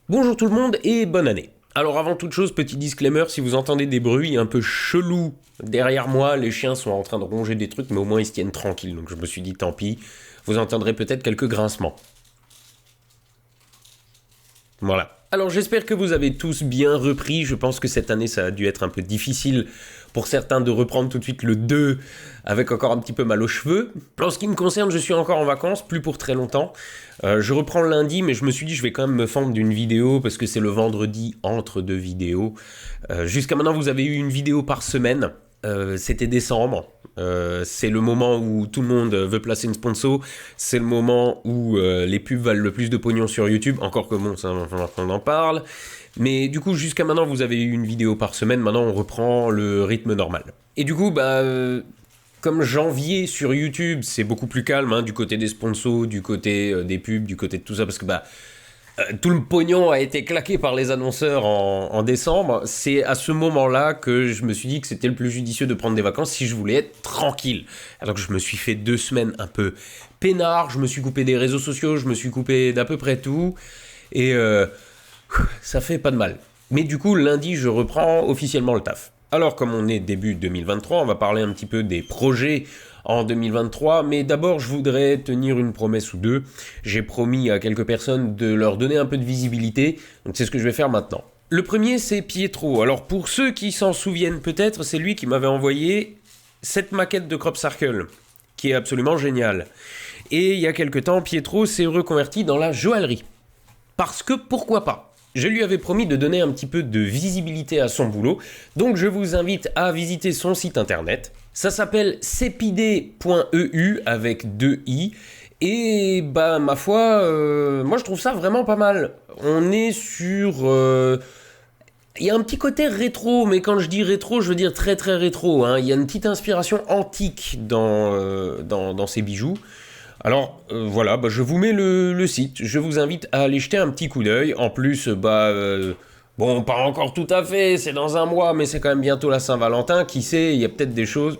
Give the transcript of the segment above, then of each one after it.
Bonjour tout le monde et bonne année. Alors avant toute chose, petit disclaimer, si vous entendez des bruits un peu chelous derrière moi, les chiens sont en train de ronger des trucs, mais au moins ils se tiennent tranquilles, donc je me suis dit tant pis, vous entendrez peut-être quelques grincements. Voilà. Alors j'espère que vous avez tous bien repris, je pense que cette année ça a dû être un peu difficile pour certains de reprendre tout de suite le 2 avec encore un petit peu mal aux cheveux. En ce qui me concerne, je suis encore en vacances, plus pour très longtemps. Je reprends le lundi, mais je me suis dit je vais quand même me fendre d'une vidéo parce que c'est le vendredi entre deux vidéos. Jusqu'à maintenant vous avez eu une vidéo par semaine. C'était décembre. C'est le moment où tout le monde veut placer une sponsor. C'est le moment où les pubs valent le plus de pognon sur YouTube. Encore que bon, ça va falloir qu'on en parle. Mais du coup, jusqu'à maintenant, vous avez eu une vidéo par semaine. Maintenant, on reprend le rythme normal. Et du coup, comme janvier sur YouTube, c'est beaucoup plus calme, hein, du côté des sponsors, du côté des pubs, du côté de tout ça, parce que tout le pognon a été claqué par les annonceurs en décembre. C'est à ce moment-là que je me suis dit que c'était le plus judicieux de prendre des vacances si je voulais être tranquille. Alors que je me suis fait 2 semaines un peu peinard, je me suis coupé des réseaux sociaux, je me suis coupé d'à peu près tout. Et ça fait pas de mal. Mais du coup, lundi, je reprends officiellement le taf. Alors, comme on est début 2023, on va parler un petit peu des projets en 2023, mais d'abord, je voudrais tenir une promesse ou deux. J'ai promis à quelques personnes de leur donner un peu de visibilité, donc c'est ce que je vais faire maintenant. Le premier, c'est Pietro. Alors, pour ceux qui s'en souviennent peut-être, c'est lui qui m'avait envoyé cette maquette de Crop Circle, qui est absolument géniale. Et il y a quelques temps, Pietro s'est reconverti dans la joaillerie. Parce que pourquoi pas ? Je lui avais promis de donner un petit peu de visibilité à son boulot, donc je vous invite à visiter son site internet. Ça s'appelle cepide.eu avec 2 i. Et ma foi, moi je trouve ça vraiment pas mal. On est sur... Il y a un petit côté rétro, mais quand je dis rétro, je veux dire très très rétro, hein. Il y a une petite inspiration antique dans ces bijoux. Alors voilà, je vous mets le site, je vous invite à aller jeter un petit coup d'œil. En plus, bon, pas encore tout à fait, c'est dans un mois, mais c'est quand même bientôt la Saint-Valentin. Qui sait, il y a peut-être des choses...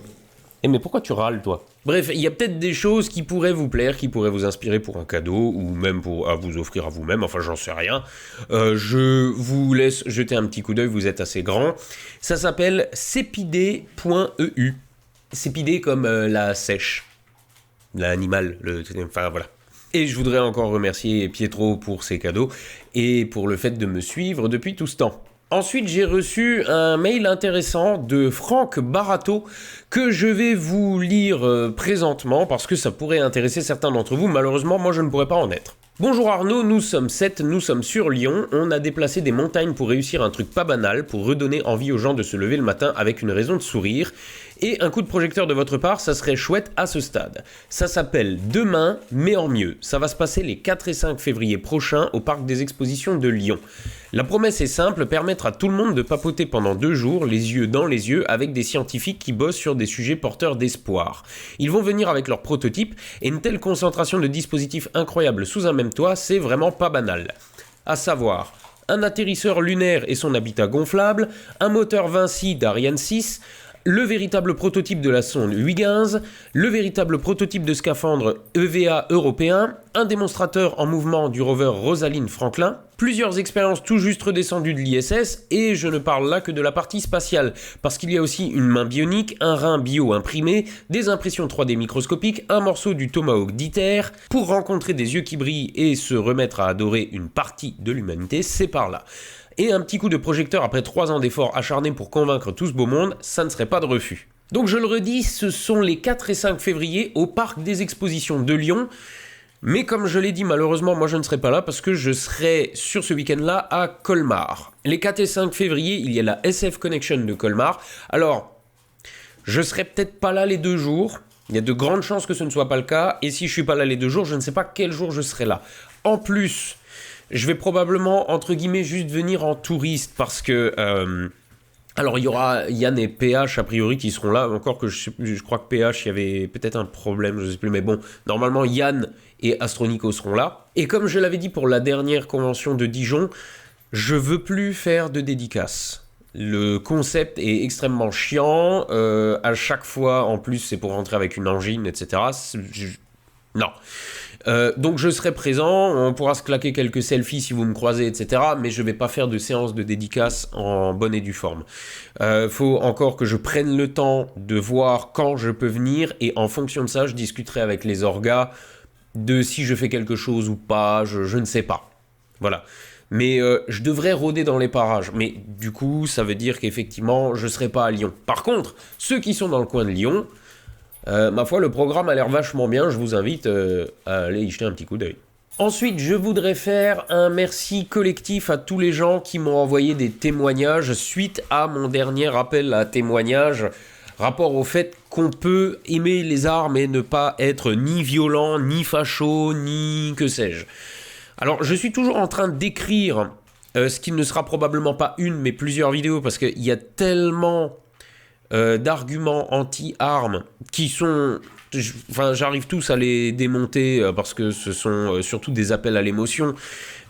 mais pourquoi tu râles, toi ? Bref, il y a peut-être des choses qui pourraient vous plaire, qui pourraient vous inspirer pour un cadeau, ou même à vous offrir à vous-même, enfin j'en sais rien. Je vous laisse jeter un petit coup d'œil, vous êtes assez grand. Ça s'appelle cepide.eu. Cepide comme la sèche. L'animal, enfin voilà. Et je voudrais encore remercier Pietro pour ses cadeaux et pour le fait de me suivre depuis tout ce temps. Ensuite, j'ai reçu un mail intéressant de Franck Barato que je vais vous lire présentement parce que ça pourrait intéresser certains d'entre vous. Malheureusement, moi je ne pourrais pas en être. Bonjour Arnaud, nous sommes 7, nous sommes sur Lyon, on a déplacé des montagnes pour réussir un truc pas banal, pour redonner envie aux gens de se lever le matin avec une raison de sourire, et un coup de projecteur de votre part, ça serait chouette à ce stade. Ça s'appelle Demain, mais en mieux. Ça va se passer les 4 et 5 février prochains au Parc des Expositions de Lyon. La promesse est simple, permettre à tout le monde de papoter pendant 2 jours, les yeux dans les yeux, avec des scientifiques qui bossent sur des sujets porteurs d'espoir. Ils vont venir avec leurs prototypes, et une telle concentration de dispositifs incroyables sous un même toit, c'est vraiment pas banal. À savoir, un atterrisseur lunaire et son habitat gonflable, un moteur Vinci d'Ariane 6, le véritable prototype de la sonde Huygens, le véritable prototype de scaphandre EVA européen, un démonstrateur en mouvement du rover Rosalind Franklin, plusieurs expériences tout juste redescendues de l'ISS, et je ne parle là que de la partie spatiale, parce qu'il y a aussi une main bionique, un rein bio-imprimé, des impressions 3D microscopiques, un morceau du Tomahawk d'ITER. Pour rencontrer des yeux qui brillent et se remettre à adorer une partie de l'humanité, c'est par là. Et un petit coup de projecteur après 3 ans d'efforts acharnés pour convaincre tout ce beau monde, ça ne serait pas de refus. Donc je le redis, ce sont les 4 et 5 février au Parc des Expositions de Lyon. Mais comme je l'ai dit, malheureusement, moi je ne serai pas là parce que je serai sur ce week-end-là à Colmar. Les 4 et 5 février, il y a la SF Connection de Colmar. Alors, je serai peut-être pas là les 2 jours. Il y a de grandes chances que ce ne soit pas le cas. Et si je suis pas là les 2 jours, je ne sais pas quel jour je serai là. En plus... je vais probablement, entre guillemets, juste venir en touriste parce que... alors, il y aura Yann et PH, a priori, qui seront là. Encore que je crois que PH, il y avait peut-être un problème, je sais plus. Mais bon, normalement, Yann et Astronico seront là. Et comme je l'avais dit pour la dernière convention de Dijon, je veux plus faire de dédicaces. Le concept est extrêmement chiant. À chaque fois, en plus, c'est pour rentrer avec une angine, etc. Non. Donc je serai présent, on pourra se claquer quelques selfies si vous me croisez, etc. Mais je vais pas faire de séance de dédicace en bonne et due forme. Faut encore que je prenne le temps de voir quand je peux venir, et en fonction de ça, je discuterai avec les orgas de si je fais quelque chose ou pas, je ne sais pas. Voilà. Mais je devrais rôder dans les parages. Mais du coup, ça veut dire qu'effectivement, je ne serai pas à Lyon. Par contre, ceux qui sont dans le coin de Lyon, ma foi, le programme a l'air vachement bien. Je vous invite à aller y jeter un petit coup d'œil. Ensuite, je voudrais faire un merci collectif à tous les gens qui m'ont envoyé des témoignages suite à mon dernier appel à témoignages, rapport au fait qu'on peut aimer les armes et ne pas être ni violent, ni facho, ni que sais-je. Alors, je suis toujours en train d'écrire ce qui ne sera probablement pas une, mais plusieurs vidéos, parce qu'il y a tellement d'arguments anti-armes qui sont... Enfin, j'arrive tous à les démonter parce que ce sont surtout des appels à l'émotion.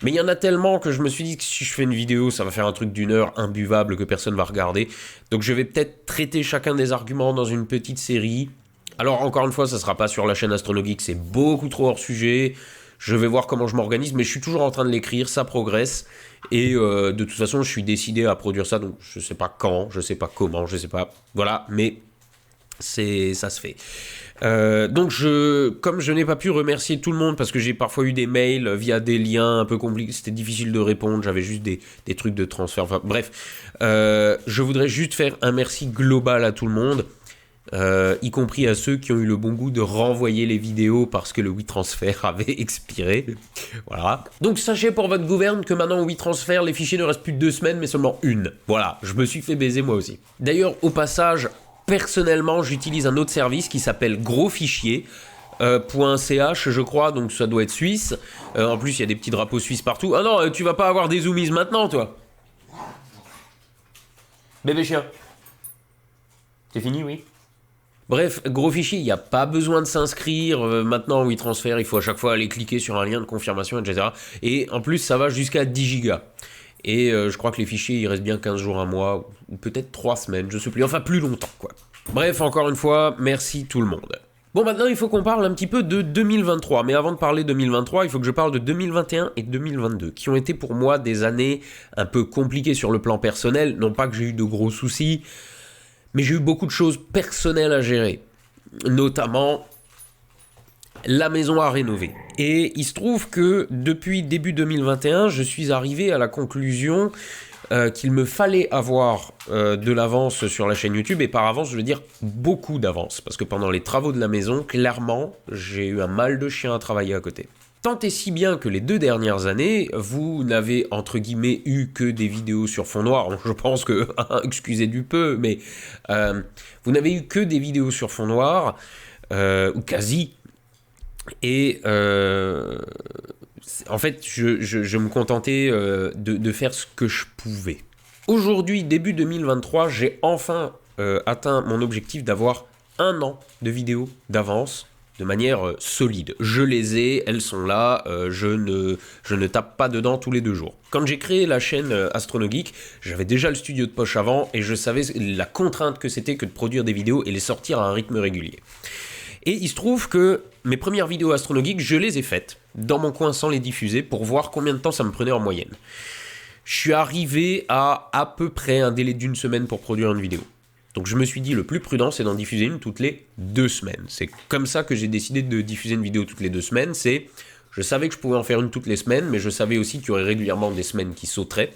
Mais il y en a tellement que je me suis dit que si je fais une vidéo, ça va faire un truc d'une heure imbuvable que personne va regarder. Donc je vais peut-être traiter chacun des arguments dans une petite série. Alors encore une fois, ça ne sera pas sur la chaîne AstronoGeek, c'est beaucoup trop hors sujet. Je vais voir comment je m'organise, mais je suis toujours en train de l'écrire, ça progresse. Et de toute façon, je suis décidé à produire ça, donc je ne sais pas quand, je ne sais pas comment, je ne sais pas... Voilà, mais ça se fait. Donc comme je n'ai pas pu remercier tout le monde, parce que j'ai parfois eu des mails via des liens un peu compliqués, c'était difficile de répondre, j'avais juste des trucs de transfert, enfin bref. Je voudrais juste faire un merci global à tout le monde. Y compris à ceux qui ont eu le bon goût de renvoyer les vidéos parce que le WeTransfer avait expiré. Voilà. Donc sachez pour votre gouverne que maintenant au WeTransfer, les fichiers ne restent plus de 2 semaines mais seulement une. Voilà, je me suis fait baiser moi aussi. D'ailleurs, au passage, personnellement, j'utilise un autre service qui s'appelle grosfichier.ch, je crois, donc ça doit être suisse. En plus, il y a des petits drapeaux suisses partout. Ah non, tu vas pas avoir des zoomies maintenant, toi. Bébé chien. C'est fini, oui. Bref, gros fichier, il n'y a pas besoin de s'inscrire. Maintenant, WeTransfer, il faut à chaque fois aller cliquer sur un lien de confirmation, etc. Et en plus, ça va jusqu'à 10 gigas. Et je crois que les fichiers, il reste bien 15 jours, un mois, ou peut-être 3 semaines, je sais plus. Enfin, plus longtemps, quoi. Bref, encore une fois, merci tout le monde. Bon, maintenant, il faut qu'on parle un petit peu de 2023. Mais avant de parler de 2023, il faut que je parle de 2021 et 2022, qui ont été pour moi des années un peu compliquées sur le plan personnel. Non pas que j'ai eu de gros soucis, mais j'ai eu beaucoup de choses personnelles à gérer, notamment la maison à rénover. Et il se trouve que depuis début 2021, je suis arrivé à la conclusion qu'il me fallait avoir de l'avance sur la chaîne YouTube, et par avance, je veux dire beaucoup d'avance, parce que pendant les travaux de la maison, clairement, j'ai eu un mal de chien à travailler à côté. Tant et si bien que les 2 dernières années, vous n'avez entre guillemets eu que des vidéos sur fond noir. Je pense que, excusez du peu, mais vous n'avez eu que des vidéos sur fond noir, ou quasi. Et en fait, je me contentais de faire ce que je pouvais. Aujourd'hui, début 2023, j'ai enfin atteint mon objectif d'avoir 1 an de vidéos d'avance, de manière solide. Je les ai, elles sont là, je ne tape pas dedans tous les 2 jours. Quand j'ai créé la chaîne AstronoGeek, j'avais déjà le studio de poche avant, et je savais la contrainte que c'était que de produire des vidéos et les sortir à un rythme régulier. Et il se trouve que mes premières vidéos AstronoGeek, je les ai faites dans mon coin sans les diffuser pour voir combien de temps ça me prenait en moyenne. Je suis arrivé à peu près un délai d'1 semaine pour produire une vidéo. Donc je me suis dit, le plus prudent, c'est d'en diffuser une toutes les 2 semaines. C'est comme ça que j'ai décidé de diffuser une vidéo toutes les 2 semaines. Je savais que je pouvais en faire une toutes les semaines, mais je savais aussi qu'il y aurait régulièrement des semaines qui sauteraient.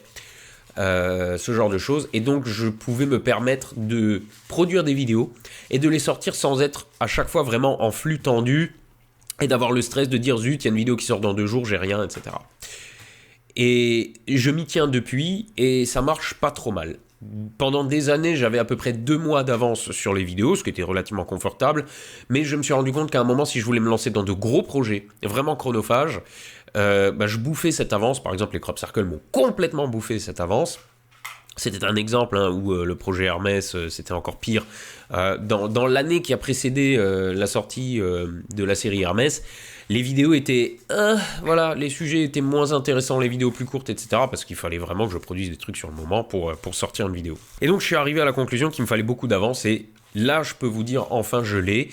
Ce genre de choses. Et donc je pouvais me permettre de produire des vidéos et de les sortir sans être à chaque fois vraiment en flux tendu et d'avoir le stress de dire zut, il y a une vidéo qui sort dans 2 jours, j'ai rien, etc. Et je m'y tiens depuis et ça marche pas trop mal. Pendant des années, j'avais à peu près 2 mois d'avance sur les vidéos, ce qui était relativement confortable, mais je me suis rendu compte qu'à un moment, si je voulais me lancer dans de gros projets, vraiment chronophages, je bouffais cette avance. Par exemple, les crop circles m'ont complètement bouffé cette avance. C'était un exemple où le projet Hermès, c'était encore pire. Dans l'année qui a précédé la sortie de la série Hermès, les vidéos étaient... voilà, les sujets étaient moins intéressants, les vidéos plus courtes, etc. Parce qu'il fallait vraiment que je produise des trucs sur le moment pour sortir une vidéo. Et donc, je suis arrivé à la conclusion qu'il me fallait beaucoup d'avance. Et là, je peux vous dire, enfin, je l'ai.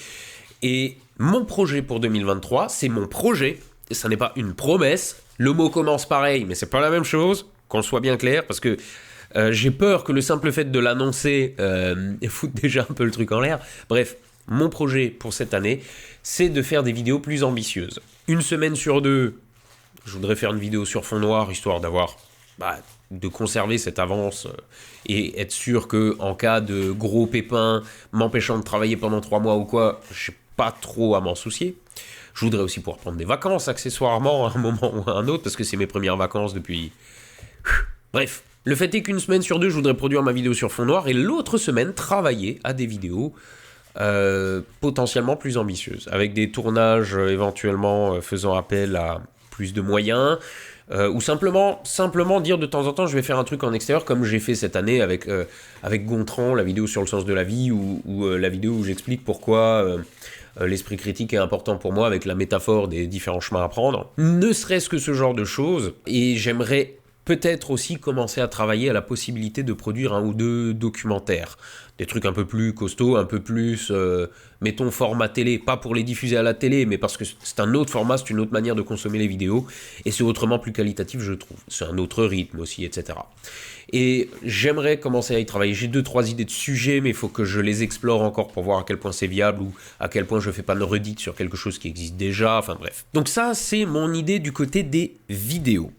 Et Mon projet pour 2023, c'est mon projet, ça n'est pas une promesse. Le mot commence pareil, mais c'est pas la même chose, qu'on soit bien clair, parce que j'ai peur que le simple fait de l'annoncer foute déjà un peu le truc en l'air. Bref, mon projet pour cette année, c'est de faire des vidéos plus ambitieuses. Une semaine sur deux, je voudrais faire une vidéo sur fond noir, histoire d'avoir... de conserver cette avance et être sûr que en cas de gros pépins m'empêchant de travailler pendant 3 mois ou quoi, j'ai pas trop à m'en soucier. Je voudrais aussi pouvoir prendre des vacances accessoirement à un moment ou à un autre parce que c'est mes premières vacances depuis... Bref, le fait est qu'une semaine sur deux, je voudrais produire ma vidéo sur fond noir et l'autre semaine, travailler à des vidéos potentiellement plus ambitieuses, avec des tournages éventuellement faisant appel à plus de moyens, ou simplement dire de temps en temps je vais faire un truc en extérieur comme j'ai fait cette année avec Gontran, la vidéo sur le sens de la vie, ou la vidéo où j'explique pourquoi l'esprit critique est important pour moi avec la métaphore des différents chemins à prendre. Ne serait-ce que ce genre de choses, et j'aimerais peut-être aussi commencer à travailler à la possibilité de produire 1 ou 2 documentaires. Des trucs un peu plus costauds, un peu plus, mettons, format télé. Pas pour les diffuser à la télé, mais parce que c'est un autre format, c'est une autre manière de consommer les vidéos. Et c'est autrement plus qualitatif, je trouve. C'est un autre rythme aussi, etc. Et j'aimerais commencer à y travailler. J'ai 2-3 idées de sujets, mais il faut que je les explore encore pour voir à quel point c'est viable ou à quel point je fais pas de redite sur quelque chose qui existe déjà. Enfin bref. Donc ça, c'est mon idée du côté des vidéos.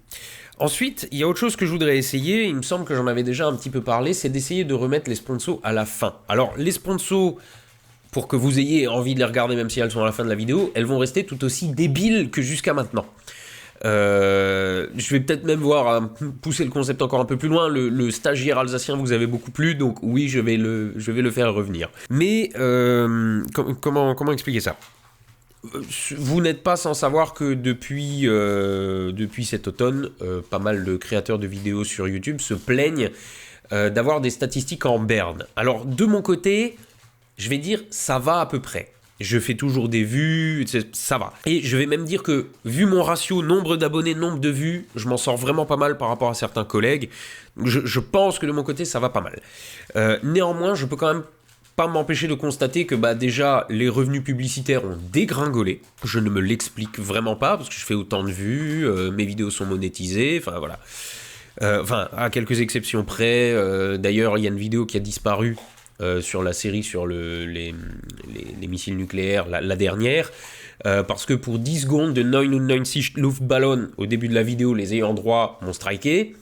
Ensuite, il y a autre chose que je voudrais essayer, il me semble que j'en avais déjà un petit peu parlé, c'est d'essayer de remettre les sponsors à la fin. Alors, les sponsors, pour que vous ayez envie de les regarder même si elles sont à la fin de la vidéo, elles vont rester tout aussi débiles que jusqu'à maintenant. Je vais peut-être même voir pousser le concept encore un peu plus loin. Le stagiaire alsacien vous avez beaucoup plu, donc oui, je vais le faire revenir. Mais comment expliquer ça ? Vous n'êtes pas sans savoir que depuis cet automne, pas mal de créateurs de vidéos sur YouTube se plaignent d'avoir des statistiques en berne. Alors de mon côté, je vais dire ça va à peu près. Je fais toujours des vues, ça va. Et je vais même dire que, vu mon ratio nombre d'abonnés, nombre de vues, je m'en sors vraiment pas mal par rapport à certains collègues. Je pense que de mon côté, ça va pas mal. Néanmoins, je peux quand même pas m'empêcher de constater que déjà les revenus publicitaires ont dégringolé. Je ne me l'explique vraiment pas parce que je fais autant de vues, mes vidéos sont monétisées, enfin voilà. À quelques exceptions près. D'ailleurs, il y a une vidéo qui a disparu sur la série sur les missiles nucléaires, la dernière, parce que pour 10 secondes de 99 Luftballon au début de la vidéo, les ayants droit m'ont striké.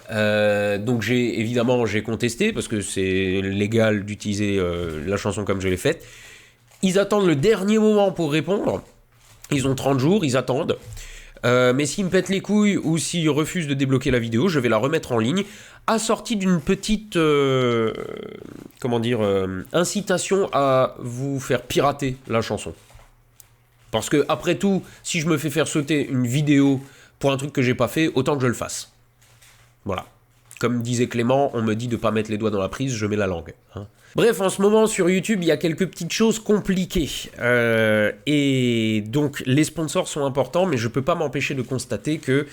Donc j'ai contesté parce que c'est légal d'utiliser la chanson comme je l'ai faite. Ils attendent le dernier moment pour répondre. Ils ont 30 jours, ils attendent. Mais s'ils me pètent les couilles ou s'ils refusent de débloquer la vidéo, je vais la remettre en ligne, assortie d'une petite incitation à vous faire pirater la chanson. Parce que après tout, si je me fais faire sauter une vidéo pour un truc que j'ai pas fait, autant que je le fasse. Voilà. Comme disait Clément, on me dit de pas mettre les doigts dans la prise, je mets la langue. Bref, en ce moment sur YouTube, il y a quelques petites choses compliquées. Et donc, les sponsors sont importants, mais je peux pas m'empêcher de constater que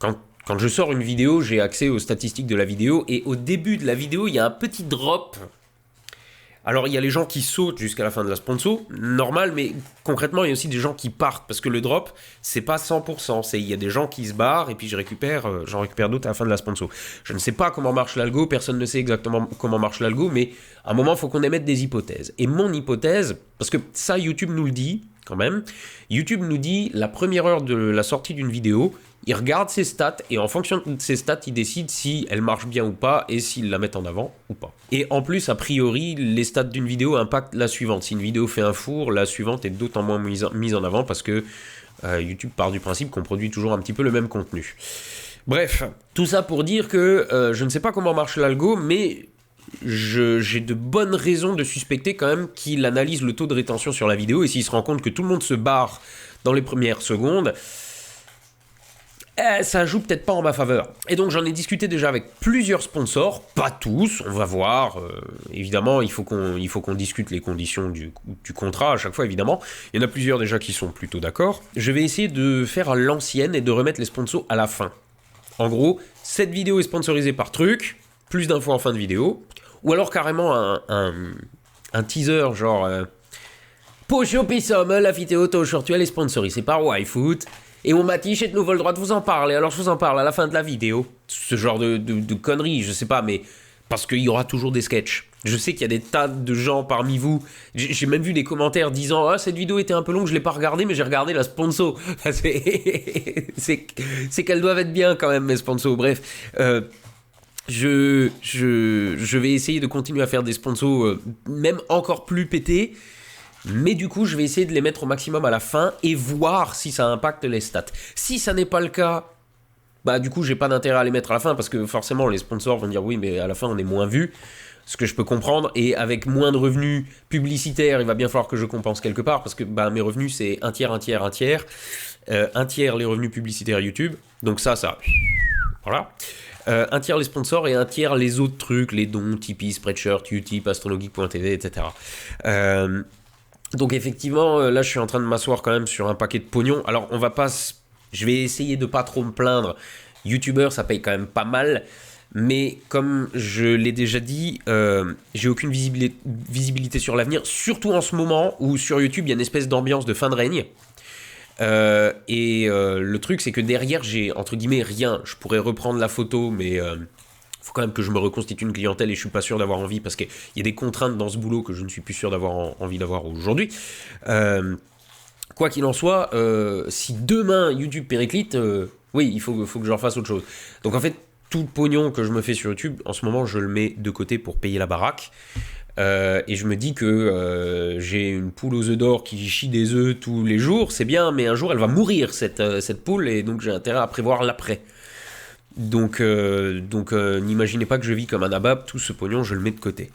quand je sors une vidéo, j'ai accès aux statistiques de la vidéo. Et au début de la vidéo, il y a un petit drop. Alors, il y a les gens qui sautent jusqu'à la fin de la sponsor, normal, mais concrètement, il y a aussi des gens qui partent, parce que le drop, c'est pas 100%, il y a des gens qui se barrent, et puis j'en récupère d'autres à la fin de la sponsor. Je ne sais pas comment marche l'algo, personne ne sait exactement comment marche l'algo, mais à un moment, il faut qu'on émette des hypothèses. Et mon hypothèse, parce que ça, YouTube nous le dit, quand même, YouTube nous dit, la première heure de la sortie d'une vidéo, il regarde ses stats et en fonction de ses stats, il décide si elle marche bien ou pas et s'il la met en avant ou pas. Et en plus, a priori, les stats d'une vidéo impactent la suivante. Si une vidéo fait un four, la suivante est d'autant moins mise en avant parce que YouTube part du principe qu'on produit toujours un petit peu le même contenu. Bref, tout ça pour dire que je ne sais pas comment marche l'algo, mais j'ai de bonnes raisons de suspecter quand même qu'il analyse le taux de rétention sur la vidéo et s'il se rend compte que tout le monde se barre dans les premières secondes, ça joue peut-être pas en ma faveur. Et donc j'en ai discuté déjà avec plusieurs sponsors, pas tous, on va voir. Évidemment, il faut qu'on discute les conditions du contrat à chaque fois, évidemment. Il y en a plusieurs déjà qui sont plutôt d'accord. Je vais essayer de faire à l'ancienne et de remettre les sponsors à la fin. En gros, cette vidéo est sponsorisée par truc, plus d'infos en fin de vidéo, ou alors carrément un teaser, genre... Pocho Pissom, la vidéo aujourd'hui elle est sponsorisée par YFoot. Et mon Mati, j'ai de nouveau le droit de vous en parler, alors je vous en parle à la fin de la vidéo. Ce genre de conneries, je sais pas, mais parce qu'il y aura toujours des sketchs. Je sais qu'il y a des tas de gens parmi vous, j'ai même vu des commentaires disant « Ah, cette vidéo était un peu longue, je l'ai pas regardée, mais j'ai regardé la sponsor. » C'est qu'elles doivent être bien quand même, mes sponsors. Bref, je vais essayer de continuer à faire des sponsors même encore plus pétés. Mais du coup, je vais essayer de les mettre au maximum à la fin et voir si ça impacte les stats. Si ça n'est pas le cas, bah du coup, j'ai pas d'intérêt à les mettre à la fin parce que forcément, les sponsors vont dire oui, mais à la fin, on est moins vu. Ce que je peux comprendre. Et avec moins de revenus publicitaires, il va bien falloir que je compense quelque part parce que bah, mes revenus, c'est un tiers. Un tiers les revenus publicitaires YouTube. Donc ça. Voilà. Un tiers les sponsors et un tiers les autres trucs, les dons, Tipeee, Spreadshirt, Utip, astrologeek.tv, etc. Donc effectivement, là je suis en train de m'asseoir quand même sur un paquet de pognon. Alors je vais essayer de pas trop me plaindre. YouTubeur, ça paye quand même pas mal. Mais comme je l'ai déjà dit, j'ai aucune visibilité sur l'avenir. Surtout en ce moment où sur YouTube, il y a une espèce d'ambiance de fin de règne. Le truc, c'est que derrière, j'ai entre guillemets rien. Je pourrais reprendre la photo, mais... faut quand même que je me reconstitue une clientèle et je suis pas sûr d'avoir envie parce qu'il y a des contraintes dans ce boulot que je ne suis plus sûr d'avoir envie d'avoir aujourd'hui. Quoi qu'il en soit, si demain YouTube périclite, oui, il faut que je refasse autre chose. Donc en fait, tout le pognon que je me fais sur YouTube, en ce moment, je le mets de côté pour payer la baraque. Et je me dis que j'ai une poule aux œufs d'or qui chie des œufs tous les jours, c'est bien, mais un jour elle va mourir cette poule et donc j'ai intérêt à prévoir l'après. Donc n'imaginez pas que je vis comme un nabab, tout ce pognon je le mets de côté.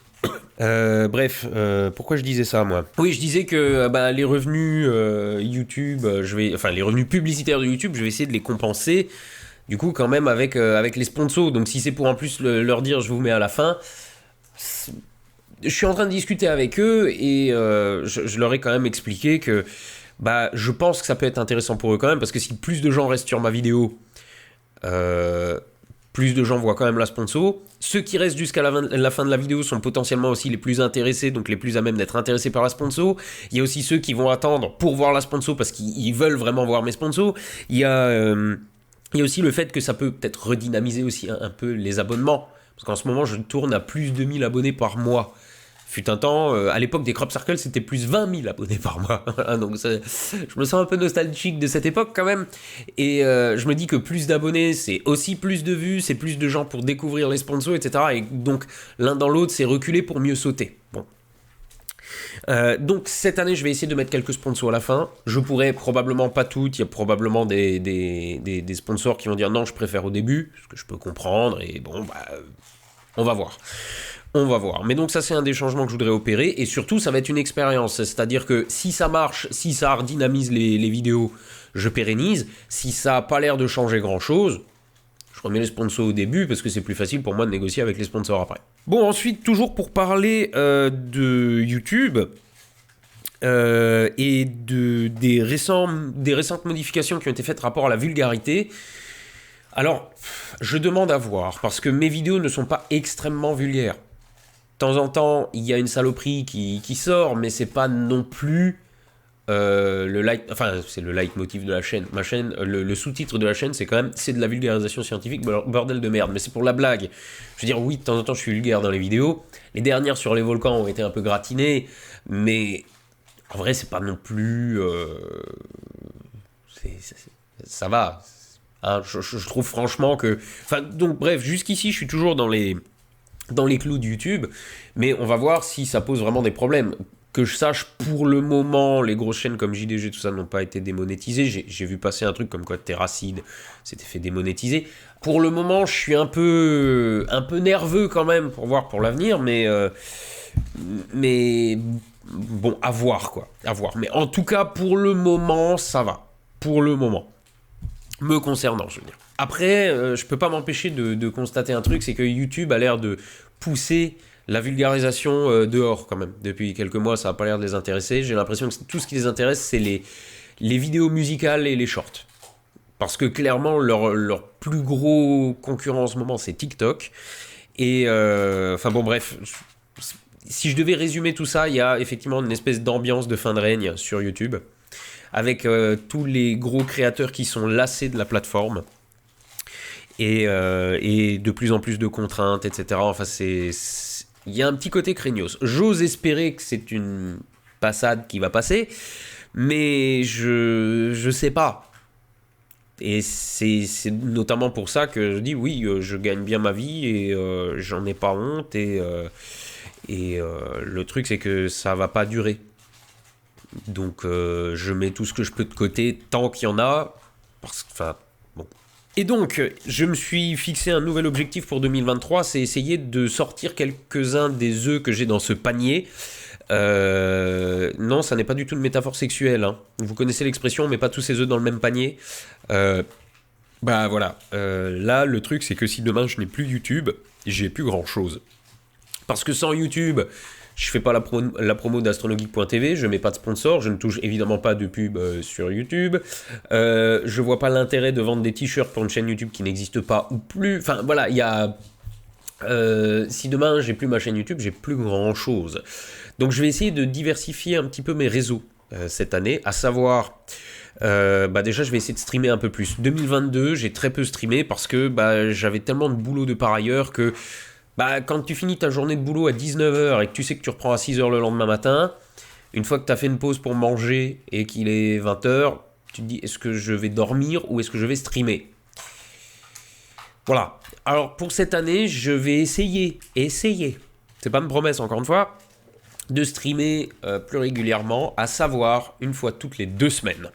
Bref, pourquoi je disais ça moi ? Oui, je disais que les revenus YouTube, les revenus publicitaires de YouTube, je vais essayer de les compenser. Du coup, quand même avec les sponsors. Donc si c'est pour en plus leur dire je vous mets à la fin, je suis en train de discuter avec eux et je leur ai quand même expliqué que je pense que ça peut être intéressant pour eux quand même parce que si plus de gens restent sur ma vidéo. Plus de gens voient quand même la sponsor. Ceux qui restent jusqu'à la fin de la vidéo sont potentiellement aussi les plus intéressés, donc les plus à même d'être intéressés par la sponsor. Il y a aussi ceux qui vont attendre pour voir la sponsor parce qu'ils veulent vraiment voir mes sponsors. Il y a aussi le fait que ça peut peut-être redynamiser aussi un peu les abonnements. Parce qu'en ce moment, je tourne à plus de 1000 abonnés par mois. Fut un temps, à l'époque des Crop Circles, c'était plus 20 000 abonnés par mois. Donc je me sens un peu nostalgique de cette époque quand même. Et je me dis que plus d'abonnés, c'est aussi plus de vues, c'est plus de gens pour découvrir les sponsors, etc. Et donc l'un dans l'autre, c'est reculer pour mieux sauter. Bon. Donc cette année, je vais essayer de mettre quelques sponsors à la fin. Je pourrais probablement pas toutes. Il y a probablement des sponsors qui vont dire non, je préfère au début, ce que je peux comprendre. Et bon, on va voir. On va voir. Mais donc ça, c'est un des changements que je voudrais opérer. Et surtout, ça va être une expérience. C'est-à-dire que si ça marche, si ça redynamise les vidéos, je pérennise. Si ça n'a pas l'air de changer grand-chose, je remets les sponsors au début parce que c'est plus facile pour moi de négocier avec les sponsors après. Bon, ensuite, toujours pour parler de YouTube et des récentes modifications qui ont été faites rapport à la vulgarité. Alors, je demande à voir parce que mes vidéos ne sont pas extrêmement vulgaires. De temps en temps, il y a une saloperie qui sort, mais c'est pas non plus c'est le leitmotiv de la chaîne. Ma chaîne, le sous-titre de la chaîne, c'est quand même c'est de la vulgarisation scientifique, bordel de merde. Mais c'est pour la blague. Je veux dire, oui, de temps en temps, je suis vulgaire dans les vidéos. Les dernières sur les volcans ont été un peu gratinées, mais en vrai, c'est pas non plus. Ça va. Hein, je trouve franchement que. Enfin, donc bref, jusqu'ici, je suis toujours dans les clous de YouTube, mais on va voir si ça pose vraiment des problèmes. Que je sache, pour le moment, les grosses chaînes comme JDG, tout ça, n'ont pas été démonétisées. J'ai vu passer un truc comme quoi Terracid s'était fait démonétiser. Pour le moment, je suis un peu nerveux quand même pour voir pour l'avenir, mais bon, à voir quoi, à voir. Mais en tout cas, pour le moment, ça va. Pour le moment. Me concernant, je veux dire. Après, je peux pas m'empêcher de constater un truc, c'est que YouTube a l'air de pousser la vulgarisation dehors quand même. Depuis quelques mois, ça n'a pas l'air de les intéresser. J'ai l'impression que tout ce qui les intéresse, c'est les vidéos musicales et les shorts. Parce que clairement, leur plus gros concurrent en ce moment, c'est TikTok. Et enfin bon, bref, si je devais résumer tout ça, il y a effectivement une espèce d'ambiance de fin de règne sur YouTube, avec tous les gros créateurs qui sont lassés de la plateforme, et de plus en plus de contraintes, etc. Enfin, il y a un petit côté craignos. J'ose espérer que c'est une passade qui va passer, mais je sais pas. Et c'est notamment pour ça que je dis oui, je gagne bien ma vie et j'en ai pas honte, et le truc c'est que ça va pas durer. Donc je mets tout ce que je peux de côté tant qu'il y en a, enfin bon. Et donc je me suis fixé un nouvel objectif pour 2023, c'est essayer de sortir quelques-uns des œufs que j'ai dans ce panier. Non, ça n'est pas du tout une métaphore sexuelle, hein. Vous connaissez l'expression, on met pas tous ses œufs dans le même panier. Bah voilà, là le truc c'est que si demain je n'ai plus YouTube, j'ai plus grand chose. Parce que sans YouTube, je fais pas la promo d'astronogeek.tv, je mets pas de sponsor, je ne touche évidemment pas de pub sur YouTube, je vois pas l'intérêt de vendre des t-shirts pour une chaîne YouTube qui n'existe pas ou plus. Enfin voilà, il y a... si demain j'ai plus ma chaîne YouTube, j'ai plus grand chose. Donc je vais essayer de diversifier un petit peu mes réseaux cette année, à savoir... déjà je vais essayer de streamer un peu plus. 2022 j'ai très peu streamé parce que j'avais tellement de boulot de par ailleurs que quand tu finis ta journée de boulot à 19h et que tu sais que tu reprends à 6h le lendemain matin, une fois que tu as fait une pause pour manger et qu'il est 20h, tu te dis est-ce que je vais dormir ou est-ce que je vais streamer? Voilà. Alors pour cette année je vais essayer, c'est pas une promesse encore une fois, de streamer plus régulièrement, à savoir une fois toutes les 2 semaines.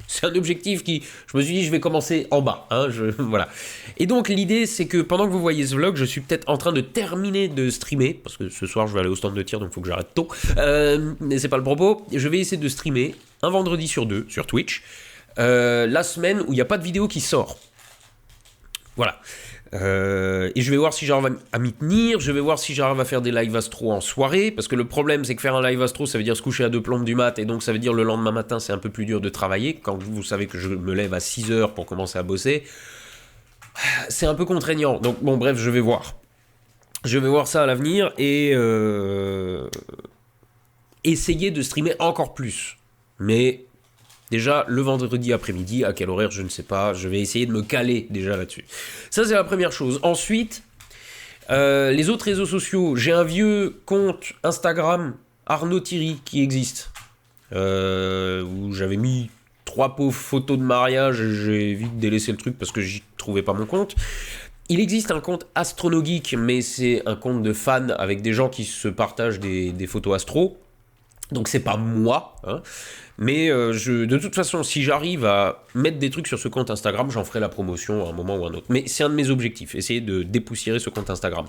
C'est un objectif qui, je me suis dit, je vais commencer en bas, hein, voilà. Et donc l'idée, c'est que pendant que vous voyez ce vlog, je suis peut-être en train de terminer de streamer, parce que ce soir je vais aller au stand de tir, donc il faut que j'arrête tôt, mais c'est pas le propos. Je vais essayer de streamer un vendredi sur 2 sur Twitch, la semaine où il n'y a pas de vidéo qui sort. Voilà. Et je vais voir si j'arrive à m'y tenir, je vais voir si j'arrive à faire des live astro en soirée, parce que le problème c'est que faire un live astro ça veut dire se coucher à 2 plombes du mat, et donc ça veut dire le lendemain matin c'est un peu plus dur de travailler, quand vous savez que je me lève à 6h pour commencer à bosser, c'est un peu contraignant, donc bon bref je vais voir ça à l'avenir, et essayer de streamer encore plus, mais... Déjà, le vendredi après-midi, à quel horaire, je ne sais pas. Je vais essayer de me caler déjà là-dessus. Ça, c'est la première chose. Ensuite, les autres réseaux sociaux. J'ai un vieux compte Instagram, Arnaud Thierry, qui existe. Où j'avais mis 3 pauvres photos de mariage. Et j'ai vite délaissé le truc parce que j'y trouvais pas mon compte. Il existe un compte Astronogeek, mais c'est un compte de fans avec des gens qui se partagent des photos astro. Donc c'est pas moi, hein. Mais de toute façon, si j'arrive à mettre des trucs sur ce compte Instagram, j'en ferai la promotion à un moment ou à un autre. Mais c'est un de mes objectifs, essayer de dépoussiérer ce compte Instagram.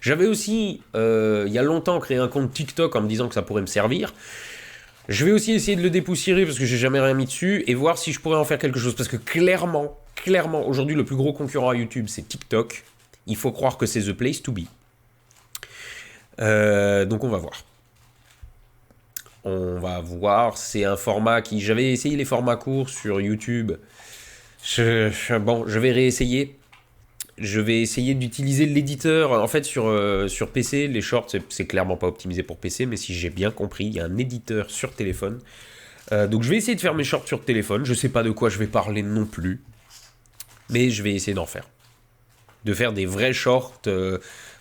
J'avais aussi, il y a longtemps, créé un compte TikTok en me disant que ça pourrait me servir. Je vais aussi essayer de le dépoussiérer parce que j'ai jamais rien mis dessus et voir si je pourrais en faire quelque chose. Parce que clairement, aujourd'hui, le plus gros concurrent à YouTube, c'est TikTok. Il faut croire que c'est the place to be. Donc on va voir. C'est un format qui... J'avais essayé les formats courts sur YouTube. Je vais réessayer. Je vais essayer d'utiliser l'éditeur. En fait, sur PC, les shorts, c'est clairement pas optimisé pour PC, mais si j'ai bien compris, il y a un éditeur sur téléphone. Donc je vais essayer de faire mes shorts sur téléphone. Je sais pas de quoi je vais parler non plus, mais je vais essayer d'en faire. De faire des vrais shorts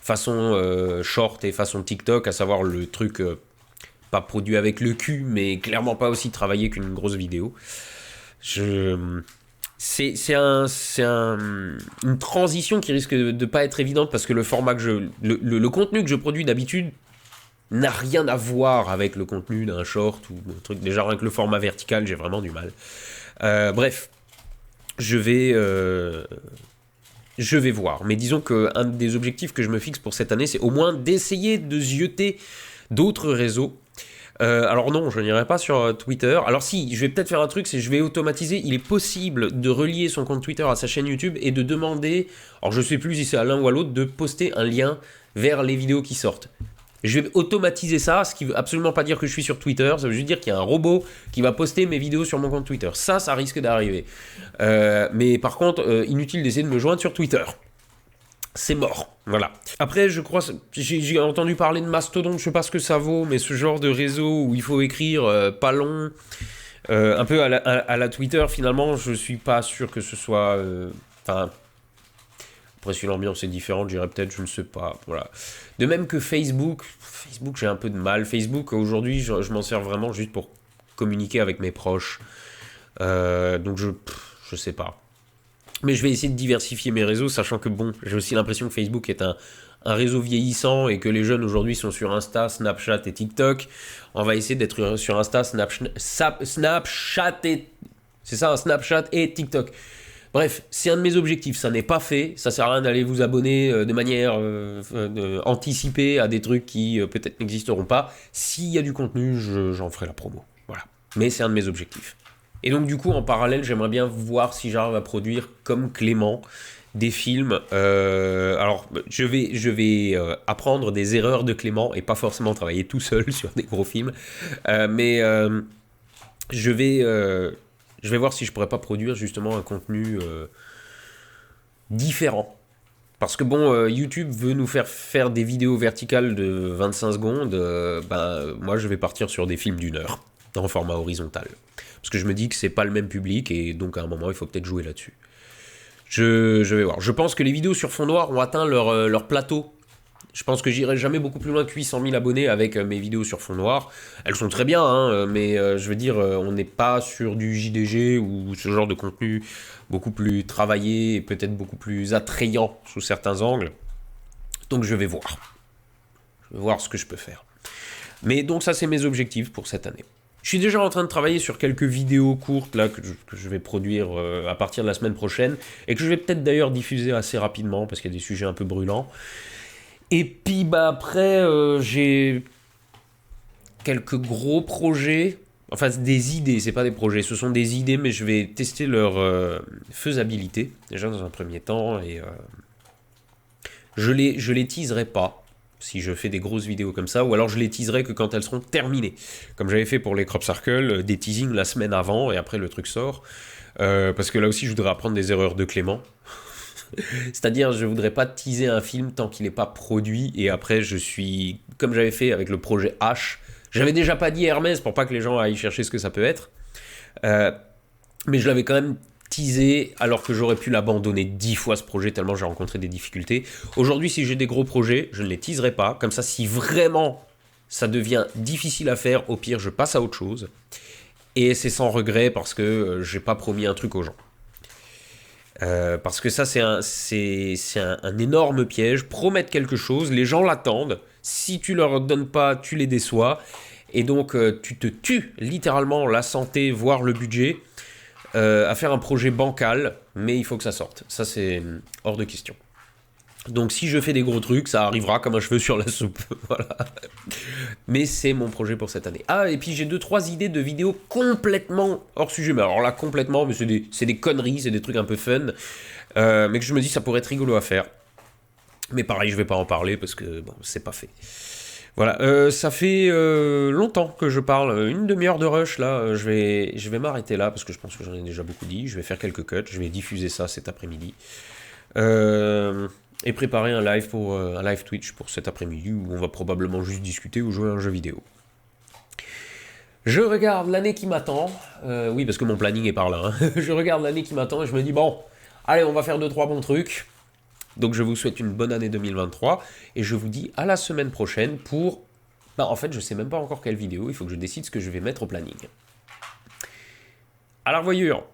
façon short et façon TikTok, à savoir le truc... pas produit avec le cul, mais clairement pas aussi travaillé qu'une grosse vidéo. C'est une transition qui risque de pas être évidente parce que le format que le contenu que je produis d'habitude n'a rien à voir avec le contenu d'un short ou un truc. Déjà avec le format vertical, j'ai vraiment du mal. Bref, je vais voir. Mais disons qu'un des objectifs que je me fixe pour cette année, c'est au moins d'essayer de zioter d'autres réseaux. Alors non, je n'irai pas sur Twitter. Alors si, je vais peut-être faire un truc, c'est je vais automatiser. Il est possible de relier son compte Twitter à sa chaîne YouTube et de demander, alors je sais plus si c'est à l'un ou à l'autre, de poster un lien vers les vidéos qui sortent. Je vais automatiser ça, ce qui veut absolument pas dire que je suis sur Twitter, ça veut juste dire qu'il y a un robot qui va poster mes vidéos sur mon compte Twitter. Ça risque d'arriver. Mais par contre, inutile d'essayer de me joindre sur Twitter. c'est mort, voilà. Après, je crois, j'ai entendu parler de Mastodon, je sais pas ce que ça vaut, mais ce genre de réseau où il faut écrire pas long, un peu à la Twitter, finalement, je suis pas sûr que ce soit... Enfin, après, si l'ambiance est différente, j'irais peut-être, je ne sais pas, voilà. De même que Facebook, j'ai un peu de mal. Facebook, aujourd'hui, je m'en sers vraiment juste pour communiquer avec mes proches. Donc, je sais pas. Mais je vais essayer de diversifier mes réseaux, sachant que bon, j'ai aussi l'impression que Facebook est un réseau vieillissant et que les jeunes aujourd'hui sont sur Insta, Snapchat et TikTok. On va essayer d'être sur Insta, Snapchat et... C'est ça, Snapchat et TikTok. Bref, c'est un de mes objectifs, ça n'est pas fait, ça sert à rien d'aller vous abonner de manière anticipée à des trucs qui peut-être n'existeront pas. S'il y a du contenu, j'en ferai la promo. Voilà. Mais c'est un de mes objectifs. Et donc du coup, en parallèle, j'aimerais bien voir si j'arrive à produire comme Clément des films. Alors, je vais apprendre des erreurs de Clément et pas forcément travailler tout seul sur des gros films. Mais je vais voir si je pourrais pas produire justement un contenu différent. Parce que bon, YouTube veut nous faire des vidéos verticales de 25 secondes. Moi, je vais partir sur des films d'1 heure en format horizontal. Parce que je me dis que c'est pas le même public et donc à un moment il faut peut-être jouer là-dessus. Je vais voir. Je pense que les vidéos sur fond noir ont atteint leur plateau. Je pense que j'irai jamais beaucoup plus loin que 800 000 abonnés avec mes vidéos sur fond noir. Elles sont très bien, hein, mais je veux dire, on n'est pas sur du JDG ou ce genre de contenu beaucoup plus travaillé et peut-être beaucoup plus attrayant sous certains angles. Donc je vais voir. Je vais voir ce que je peux faire. Mais donc ça, c'est mes objectifs pour cette année. Je suis déjà en train de travailler sur quelques vidéos courtes là, que je vais produire à partir de la semaine prochaine et que je vais peut-être d'ailleurs diffuser assez rapidement parce qu'il y a des sujets un peu brûlants. Et puis après, j'ai quelques gros projets, enfin des idées, c'est pas des projets, ce sont des idées, mais je vais tester leur faisabilité déjà dans un premier temps et je les teaserai pas. Si je fais des grosses vidéos comme ça, ou alors je les teaserai que quand elles seront terminées. Comme j'avais fait pour les Crop Circle, des teasings la semaine avant, et après le truc sort. Parce que là aussi, je voudrais apprendre des erreurs de Clément. C'est-à-dire, je voudrais pas teaser un film tant qu'il n'est pas produit, et après, je suis... Comme j'avais fait avec le projet H, j'avais déjà pas dit Hermès pour pas que les gens aillent chercher ce que ça peut être. Mais je l'avais quand même teasé alors que j'aurais pu l'abandonner 10 fois ce projet tellement j'ai rencontré des difficultés. Aujourd'hui, si j'ai des gros projets, je ne les teaserai pas. Comme ça, si vraiment ça devient difficile à faire, au pire, je passe à autre chose. Et c'est sans regret parce que j'ai pas promis un truc aux gens. Parce que ça, c'est un énorme piège. Promettre quelque chose, les gens l'attendent. Si tu leur donnes pas, tu les déçois. Et donc, tu te tues littéralement la santé, voire le budget. À faire un projet bancal, mais il faut que ça sorte. Ça, c'est hors de question. Donc, si je fais des gros trucs, ça arrivera comme un cheveu sur la soupe. Voilà. Mais c'est mon projet pour cette année. Ah, et puis j'ai 2-3 idées de vidéos complètement hors sujet. Mais alors là, complètement, mais c'est des conneries, c'est des trucs un peu fun. Mais que je me dis, ça pourrait être rigolo à faire. Mais pareil, je vais pas en parler parce que, bon, c'est pas fait. Voilà, ça fait longtemps que je parle, une demi-heure de rush là, je vais m'arrêter là parce que je pense que j'en ai déjà beaucoup dit, je vais faire quelques cuts, je vais diffuser ça cet après-midi et préparer un live Twitch pour cet après-midi où on va probablement juste discuter ou jouer à un jeu vidéo. Je regarde l'année qui m'attend, oui parce que mon planning est par là, hein. Je regarde l'année qui m'attend et je me dis bon, allez on va faire 2-3 bons trucs. Donc je vous souhaite une bonne année 2023 et je vous dis à la semaine prochaine pour... en fait je sais même pas encore quelle vidéo, il faut que je décide ce que je vais mettre au planning. À la revoyure.